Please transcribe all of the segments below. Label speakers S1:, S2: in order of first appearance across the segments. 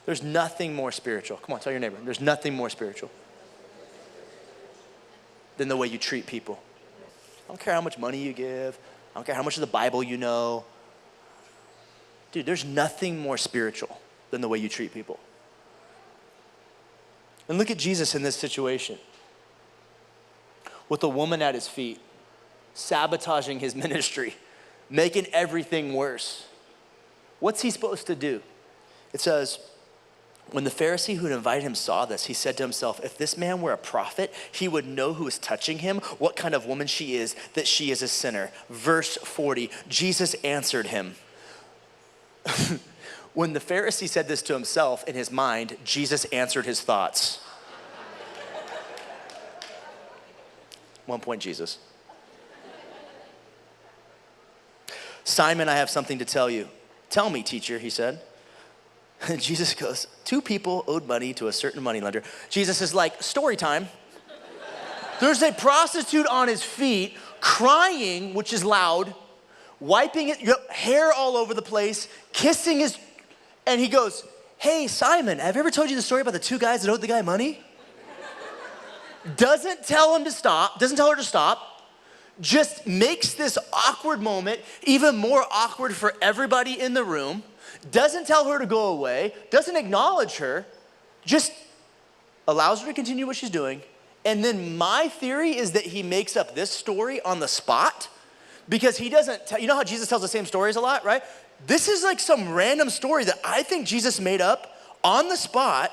S1: There's nothing more spiritual. Come on, tell your neighbor. There's nothing more spiritual than the way you treat people. I don't care how much money you give. I don't care how much of the Bible you know. Dude, there's nothing more spiritual than the way you treat people. And look at Jesus in this situation. With a woman at his feet, sabotaging his ministry, making everything worse. What's he supposed to do? It says, when the Pharisee who had invited him saw this, he said to himself, if this man were a prophet, he would know who is touching him, what kind of woman she is, that she is a sinner. Verse 40, Jesus answered him. When the Pharisee said this to himself in his mind, Jesus answered his thoughts. 1 point, Jesus. Simon, I have something to tell you. Tell me, teacher, he said. And Jesus goes, 2 people owed money to a certain moneylender. Jesus is like, story time. There's a prostitute on his feet crying, which is loud, wiping it, hair all over the place, kissing his, and he goes, hey, Simon, have I ever told you the story about the 2 guys that owed the guy money? Doesn't tell him to stop, doesn't tell her to stop, just makes this awkward moment even more awkward for everybody in the room, doesn't tell her to go away, doesn't acknowledge her, just allows her to continue what she's doing. And then my theory is that he makes up this story on the spot because he doesn't tell, you know how Jesus tells the same stories a lot, right? This is like some random story that I think Jesus made up on the spot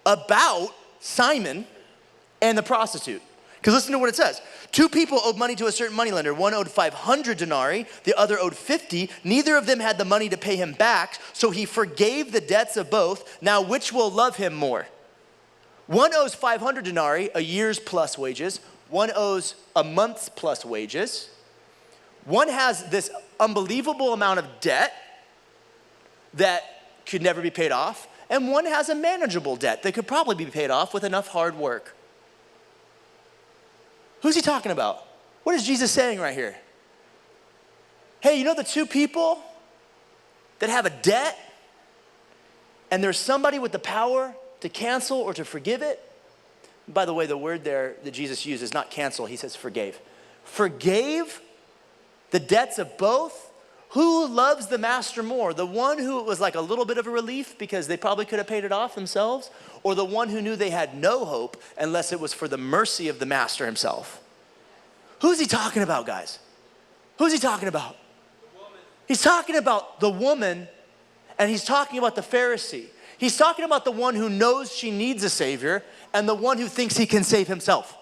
S1: about Simon and the prostitute. Because listen to what it says. 2 people owed money to a certain moneylender. One owed 500 denarii, the other owed 50. Neither of them had the money to pay him back, so he forgave the debts of both. Now which will love him more? One owes 500 denarii, a year's plus wages. One owes a month's plus wages. One has this unbelievable amount of debt that could never be paid off. And one has a manageable debt that could probably be paid off with enough hard work. Who's he talking about? What is Jesus saying right here? Hey, you know the 2 people that have a debt and there's somebody with the power to cancel or to forgive it? By the way, the word there that Jesus used is not cancel, he says forgave. Forgave the debts of both. Who loves the master more? The one who it was like a little bit of a relief because they probably could have paid it off themselves, or the one who knew they had no hope unless it was for the mercy of the master himself? Who's he talking about, guys? Who's he talking about? He's talking about the woman, and he's talking about the Pharisee. He's talking about the one who knows she needs a savior and the one who thinks he can save himself.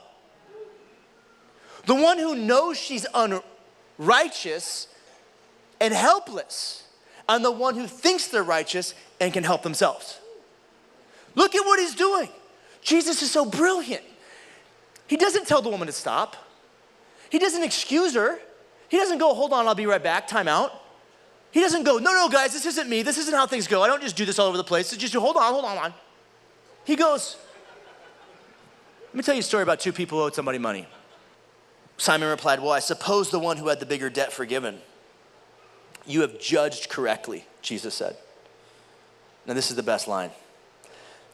S1: The one who knows she's unrighteous and helpless, and the one who thinks they're righteous and can help themselves. Look at what he's doing. Jesus is so brilliant. He doesn't tell the woman to stop. He doesn't excuse her. He doesn't go, hold on, I'll be right back, time out. He doesn't go, no, guys, this isn't me. This isn't how things go. I don't just do this all over the place. It's just, hold on. He goes, let me tell you a story about 2 people who owed somebody money. Simon replied, well, I suppose the one who had the bigger debt forgiven. You have judged correctly, Jesus said. Now this is the best line.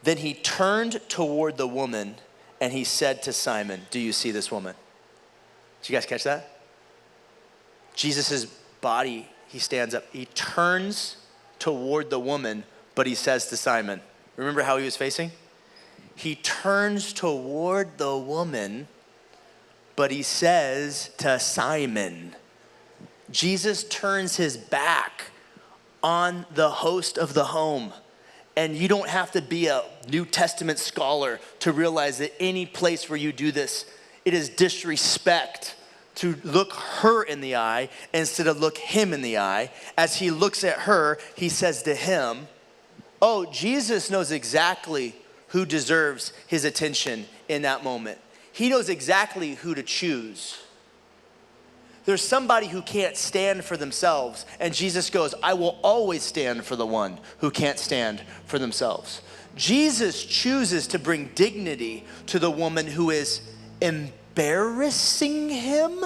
S1: Then he turned toward the woman and he said to Simon, do you see this woman? Did you guys catch that? Jesus' body, he stands up. He turns toward the woman, but he says to Simon, remember how he was facing? He turns toward the woman, but he says to Simon. Jesus turns his back on the host of the home. And you don't have to be a New Testament scholar to realize that any place where you do this, it is disrespect to look her in the eye instead of look him in the eye. As he looks at her, he says to him, oh, Jesus knows exactly who deserves his attention in that moment. He knows exactly who to choose. There's somebody who can't stand for themselves, and Jesus goes, I will always stand for the one who can't stand for themselves. Jesus chooses to bring dignity to the woman who is embarrassing him